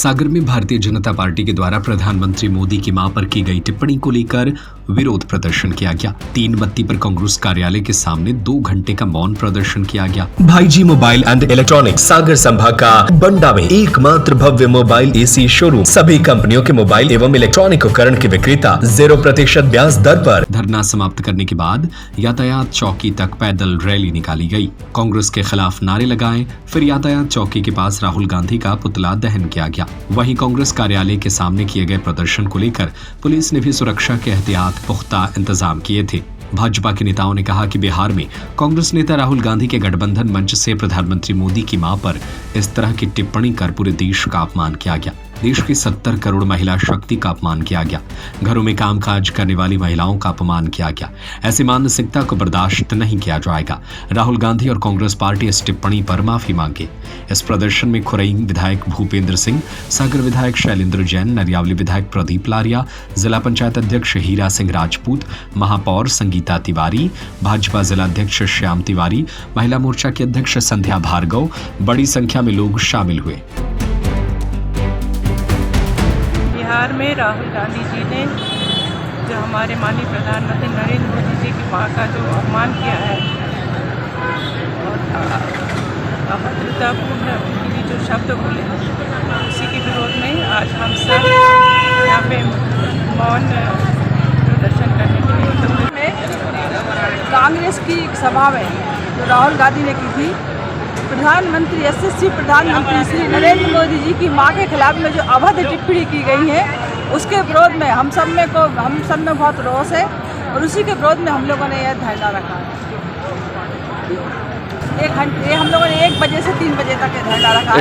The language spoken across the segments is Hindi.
सागर में भारतीय जनता पार्टी के द्वारा प्रधानमंत्री मोदी की मां पर की गई टिप्पणी को लेकर विरोध प्रदर्शन किया गया। 3 बत्ती पर कांग्रेस कार्यालय के सामने 2 घंटे का मौन प्रदर्शन किया गया। भाईजी मोबाइल एंड इलेक्ट्रॉनिक्स सागर संभाग का बंडा में एकमात्र भव्य मोबाइल एसी शोरूम, सभी कंपनियों के मोबाइल एवं इलेक्ट्रॉनिक उपकरण के विक्रेता 0% ब्याज दर पर। धरना समाप्त करने के बाद यातायात चौकी तक पैदल रैली निकाली गई। कांग्रेस के खिलाफ नारे लगाए, फिर यातायात चौकी के पास राहुल गांधी का पुतला दहन किया गया। वहीं कांग्रेस कार्यालय के सामने किए गए प्रदर्शन को लेकर पुलिस ने भी सुरक्षा के एहतियात पुख्ता इंतजाम किए थे। भाजपा के नेताओं ने कहा कि बिहार में कांग्रेस नेता राहुल गांधी के गठबंधन मंच से प्रधानमंत्री मोदी की मां पर इस तरह की टिप्पणी कर पूरे देश का अपमान किया गया। देश की 70 करोड़ महिला शक्ति का अपमान किया गया। घरों में कामकाज करने वाली महिलाओं का अपमान किया गया। ऐसी मानसिकता को बर्दाश्त नहीं किया जाएगा। राहुल गांधी और कांग्रेस पार्टी इस टिप्पणी पर माफी मांगे। इस प्रदर्शन में खुरई विधायक भूपेंद्र सिंह, सागर विधायक शैलेंद्र जैन, नरियावली विधायक प्रदीप लारिया, जिला पंचायत अध्यक्ष हीरा सिंह राजपूत, महापौर संगीता तिवारी, भाजपा जिला अध्यक्ष श्याम तिवारी, महिला मोर्चा की अध्यक्ष संध्या भार्गव, बड़ी संख्या में लोग शामिल हुए। बिहार में राहुल गांधी जी ने जो हमारे माननीय प्रधानमंत्री नरेंद्र मोदी जी की मां का जो अपमान किया है और अभद्रतापूर्ण उनके लिए जो शब्द बोले, उसी के विरोध में आज हम सब यहाँ पे मौन प्रदर्शन करने के लिए एकत्रित हैं। कांग्रेस की एक सभा में जो राहुल गांधी ने की थी, प्रधानमंत्री यशस्वी प्रधानमंत्री श्री नरेंद्र मोदी जी की मां के खिलाफ में जो अभद्र टिप्पणी की गई है, उसके विरोध में हम सब में बहुत रोष है और उसी के विरोध में हम लोगों ने यह धरना रखा है। 1 घंटे हम लोगों ने 1 बजे से 3 बजे तक ये धरना रखा है।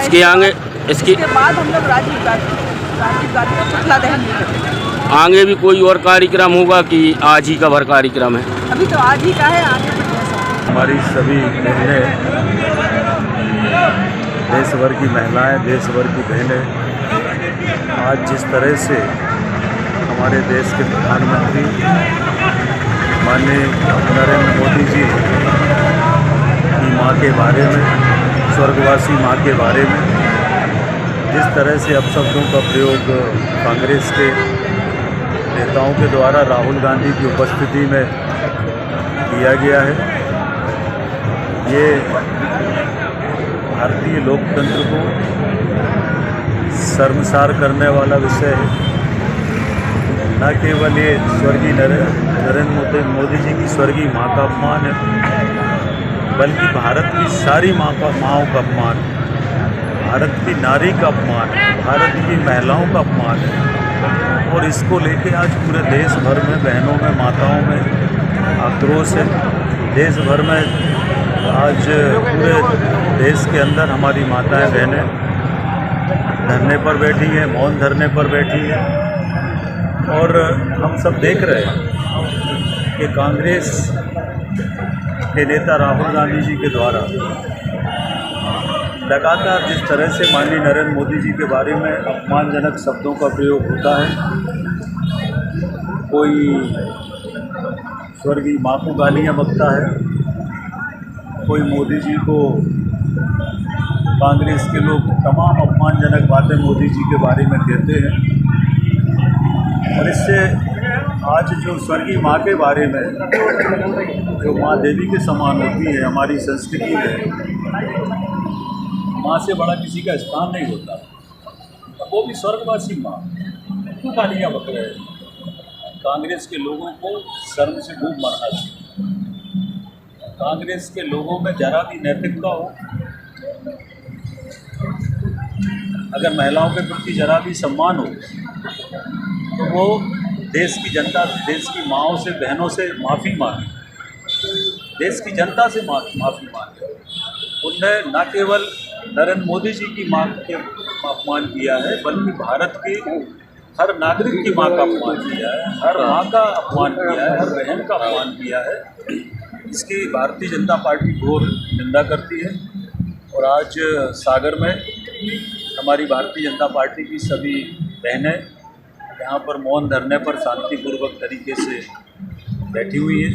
इसके बाद हम लोग राजीव गांधी का पुतला दहन भी करेंगे। आगे भी कोई और कार्यक्रम होगा कि आज ही का भर कार्यक्रम है? अभी तो आज ही का है, आगे भी जैसा। हमारी सभी बहनें, देश भर की महिलाएं, देश भर की बहनें आज जिस तरह से हमारे देश के प्रधानमंत्री माननीय नरेंद्र मोदी जी की मां के बारे में, स्वर्गवासी मां के बारे में जिस तरह से अपशब्दों का प्रयोग कांग्रेस के नेताओं के द्वारा राहुल गांधी की उपस्थिति में किया गया है, ये भारतीय लोकतंत्र को शर्मसार करने वाला विषय है। न केवल ये स्वर्गीय नरेंद्र मोदी जी की स्वर्गीय मां का अपमान है, बल्कि भारत की सारी माओं का अपमान है, भारत की नारी का अपमान है, भारत की महिलाओं का अपमान है। और इसको लेके आज पूरे देश भर में, बहनों में, माताओं में आक्रोश है। देश भर में आज पूरे देश के अंदर हमारी माताएं, बहनें धरने पर बैठी हैं, मौन धरने पर बैठी हैं और हम सब देख रहे हैं कि कांग्रेस के नेता राहुल गांधी जी के द्वारा लगातार जिस तरह से माननीय नरेंद्र मोदी जी के बारे में अपमानजनक शब्दों का प्रयोग होता है, कोई स्वर्गीय मां को गालियाँ बकता है, कोई मोदी जी को, कांग्रेस के लोग तमाम अपमानजनक बातें मोदी जी के बारे में कहते हैं और इससे आज जो स्वर्गीय माँ के बारे में, जो माँ देवी के समान होती है हमारी संस्कृति में, माँ से बड़ा किसी का स्थान नहीं होता, वो भी स्वर्गवासी माँ, क्यों गालियाँ बक रहे हैं? कांग्रेस के लोगों को शर्म से डूब मरना चाहिए। कांग्रेस के लोगों में जरा भी नैतिकता हो, अगर महिलाओं के प्रति जरा भी सम्मान हो, तो वो देश की जनता, देश की माँओं से, बहनों से माफ़ी मांगे, देश की जनता से माफ़ी मांगे। उनने न केवल नरेंद्र मोदी जी की माँ के अपमान किया है, बल्कि भारत की हर नागरिक की माँ का अपमान किया है, हर माँ का अपमान किया है, हर बहन का अपमान किया है। इसकी भारतीय जनता पार्टी घोर निंदा करती है और आज सागर में हमारी भारतीय जनता पार्टी की सभी बहनें यहाँ पर मौन धरने पर शांतिपूर्वक तरीके से बैठी हुई है।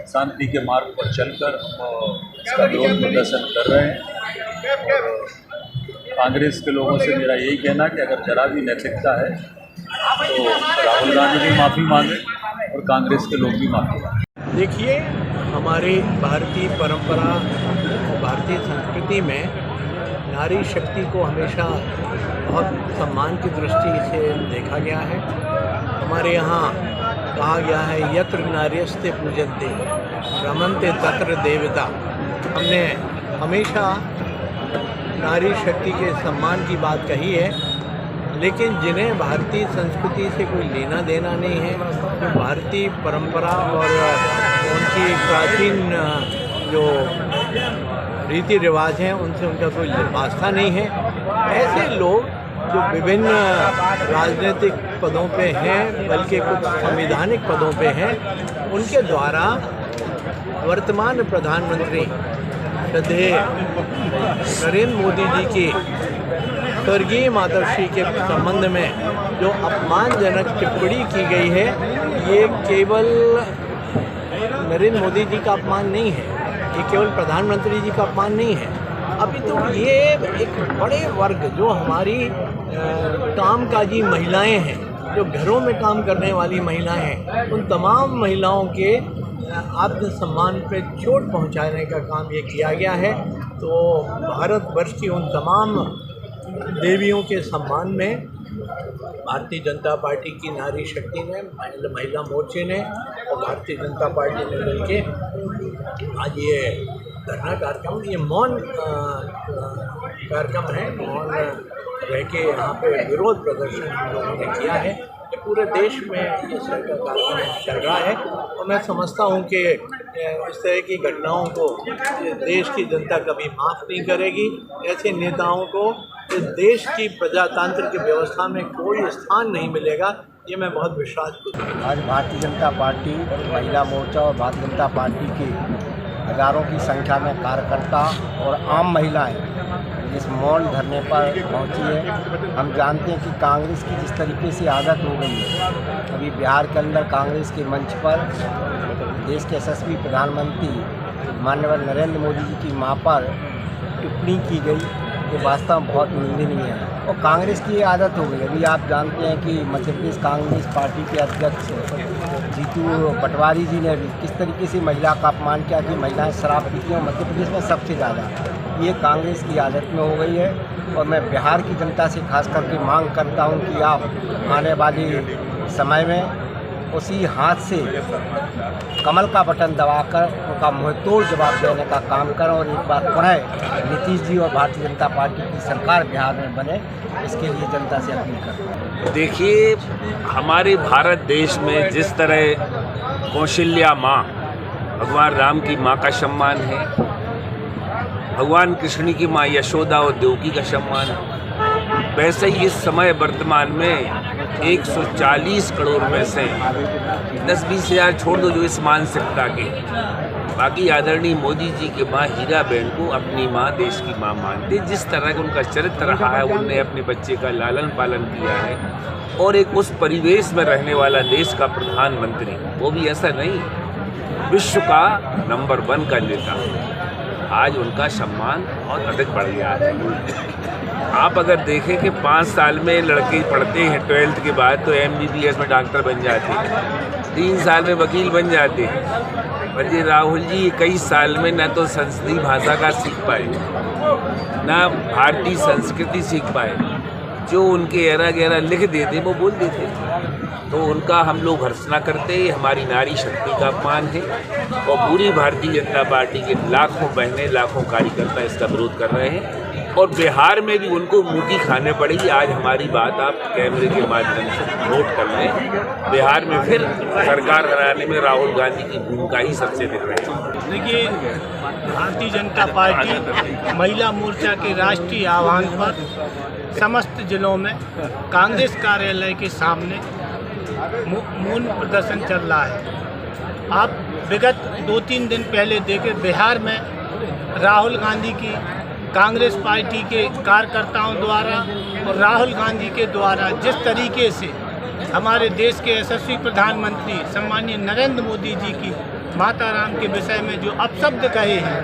शांति के मार्ग पर चलकर हम इसका विरोध प्रदर्शन कर रहे हैं और कांग्रेस के लोगों से मेरा यही कहना कि अगर जरा भी नैतिकता है तो राहुल गांधी भी माफ़ी मांगे और कांग्रेस के लोग भी माफ़ी मांगे। देखिए, हमारी भारतीय परंपरा और भारतीय संस्कृति में नारी शक्ति को हमेशा बहुत सम्मान की दृष्टि से देखा गया है। हमारे यहाँ कहा गया है यत्र नार्यस्ते पूजन्ते रमन्ते तत्र देवता। हमने हमेशा नारी शक्ति के सम्मान की बात कही है, लेकिन जिन्हें भारतीय संस्कृति से कोई लेना देना नहीं है, जो भारतीय परंपरा और उनकी प्राचीन जो रीति रिवाज हैं उनसे उनका कोई वास्ता नहीं है, ऐसे लोग जो विभिन्न राजनीतिक पदों पे हैं, बल्कि कुछ संवैधानिक पदों पे हैं, उनके द्वारा वर्तमान प्रधानमंत्री श्रद्धेय नरेंद्र मोदी जी की स्वर्गीय माताश्री के संबंध में जो अपमानजनक टिप्पणी की गई है, ये केवल नरेंद्र मोदी जी का अपमान नहीं है, ये केवल प्रधानमंत्री जी का अपमान नहीं है, अभी तो ये एक बड़े वर्ग जो हमारी कामकाजी महिलाएं हैं, जो घरों में काम करने वाली महिलाएं हैं, उन तमाम महिलाओं के आत्मसम्मान पे चोट पहुंचाने का काम ये किया गया है। तो भारतवर्ष की उन तमाम देवियों के सम्मान में भारतीय जनता पार्टी की नारी शक्ति ने, महिला मोर्चे ने और भारतीय जनता पार्टी ने मिलके आज ये धरना कार्यक्रम, ये मौन कार्यक्रम है, मौन रह के यहाँ पे विरोध प्रदर्शन हम लोगों ने किया है। ये पूरे देश में ये कार्यक्रम चल रहा है और मैं समझता हूँ कि इस तरह की घटनाओं को देश की जनता कभी माफ़ नहीं करेगी। ऐसे नेताओं को इस देश की प्रजातंत्र की व्यवस्था में कोई स्थान नहीं मिलेगा, ये मैं बहुत विश्वास करता हूँ। आज भारतीय जनता पार्टी, महिला मोर्चा और भारतीय जनता पार्टी की हज़ारों की संख्या में कार्यकर्ता और आम महिलाएं इस मौन धरने पर पहुंची है। हम जानते हैं कि कांग्रेस की जिस तरीके से आदत हो गई है, अभी बिहार के अंदर कांग्रेस के मंच पर देश के यशस्वी प्रधानमंत्री माननीय नरेंद्र मोदी जी की मां पर टिप्पणी की गई, ये वास्तव में बहुत निंदनीय है और कांग्रेस की ये आदत हो गई। अभी आप जानते हैं कि मध्य प्रदेश कांग्रेस पार्टी के अध्यक्ष जीतू पटवारी जी ने भी किस तरीके से महिला का अपमान किया कि महिलाएं शराब पीती हैं मध्य प्रदेश में सबसे ज़्यादा। ये कांग्रेस की आदत में हो गई है और मैं बिहार की जनता से खास करके मांग करता हूं कि आप आने वाले समय में उसी हाथ से कमल का बटन दबाकर उनका मुंहतोड़ जवाब देने का काम करें और एक बार पुनः नीतीश जी और भारतीय जनता पार्टी की सरकार बिहार में बने, इसके लिए जनता से अपील करता हूँ। देखिए, हमारे भारत देश में जिस तरह कौशल्या माँ, भगवान राम की माँ का सम्मान है, भगवान कृष्ण की माँ यशोदा और देवकी का सम्मान है, वैसे ही इस समय वर्तमान में 140 करोड़ में से 10-20 हज़ार छोड़ दो जो इस मानसिकता के, बाकी आदरणीय मोदी जी के माँ हीरा बहन को अपनी माँ, देश की माँ मानते। जिस तरह का उनका चरित्र रहा है, उनने अपने बच्चे का लालन पालन किया है और एक उस परिवेश में रहने वाला देश का प्रधानमंत्री, वो भी ऐसा नहीं, विश्व का नंबर 1 का नेता, आज उनका सम्मान बहुत अधिक बढ़ गया है। आप अगर देखें कि 5 साल में लड़के पढ़ते हैं 12th के बाद तो MBBS में डॉक्टर बन जाते हैं, 3 साल में वकील बन जाते हैं। पर ये राहुल जी 21 साल में न तो संसदीय भाषा का सीख पाए, न भारतीय संस्कृति सीख पाए, जो उनके एरा गहरा लिख देते वो बोल देते। तो उनका हम लोग भर्त्सना करते हैं, हमारी नारी शक्ति का अपमान है और पूरी भारतीय जनता पार्टी के लाखों बहनें, लाखों कार्यकर्ता इसका विरोध कर रहे हैं और बिहार में भी उनको मुँह खाने पड़ेगी। आज हमारी बात आप कैमरे के माध्यम से नोट कर लें, बिहार में फिर सरकार बनाने में राहुल गांधी की भूमिका ही सबसे दिख रही है। देखिए, भारतीय जनता पार्टी महिला मोर्चा के राष्ट्रीय आह्वान पर समस्त जिलों में कांग्रेस कार्यालय के सामने मौन प्रदर्शन चल रहा है। आप विगत 2-3 दिन पहले देखे, बिहार में राहुल गांधी की कांग्रेस पार्टी के कार्यकर्ताओं द्वारा और राहुल गांधी के द्वारा जिस तरीके से हमारे देश के यशस्वी प्रधानमंत्री सम्मानीय नरेंद्र मोदी जी की माता राम के विषय में जो अपशब्द कहे हैं,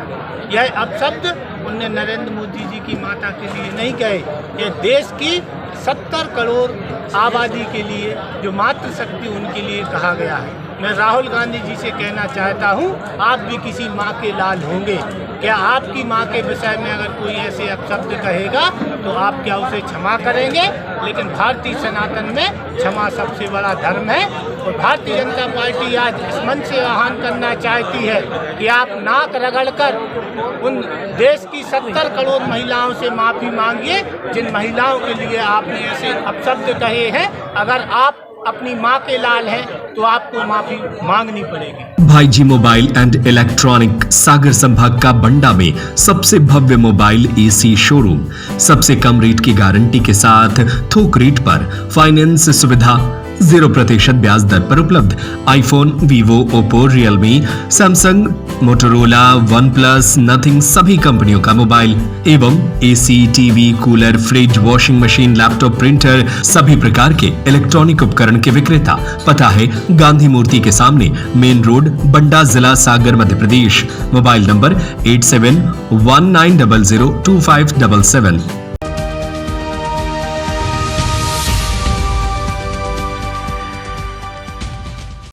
यह अपशब्द उनने नरेंद्र मोदी जी की माता के लिए नहीं कहे, ये देश की 70 करोड़ आबादी के लिए जो मातृशक्ति उनके लिए कहा गया है। मैं राहुल गांधी जी से कहना चाहता हूं, आप भी किसी माँ के लाल होंगे। क्या आपकी माँ के विषय में अगर कोई ऐसे अपशब्द कहेगा तो आप क्या उसे क्षमा करेंगे? लेकिन भारतीय सनातन में क्षमा सबसे बड़ा धर्म है और भारतीय जनता पार्टी आज इस मंच से आह्वान करना चाहती है कि आप नाक रगड़कर उन देश की 70 करोड़ महिलाओं से माफ़ी मांगिए जिन महिलाओं के लिए आपने ऐसे अपशब्द कहे हैं। अगर आप अपनी माँ के लाल हैं तो आपको माफ़ी मांगनी पड़ेगी। भाईजी मोबाइल एंड इलेक्ट्रॉनिक सागर संभाग का बंडा में सबसे भव्य मोबाइल एसी शोरूम, सबसे कम रेट की गारंटी के साथ थोक रेट पर फाइनेंस सुविधा, 0% ब्याज दर पर उपलब्ध iPhone, Vivo, Oppo, Realme, Samsung, Motorola, one plus, nothing सभी कंपनियों का मोबाइल एवं AC, TV, cooler, fridge, washing machine, laptop, printer सभी प्रकार के इलेक्ट्रॉनिक उपकरण के विक्रेता। पता है गांधी मूर्ति के सामने, मेन रोड, बंडा, जिला सागर, मध्य प्रदेश। Mobile number 8719002577।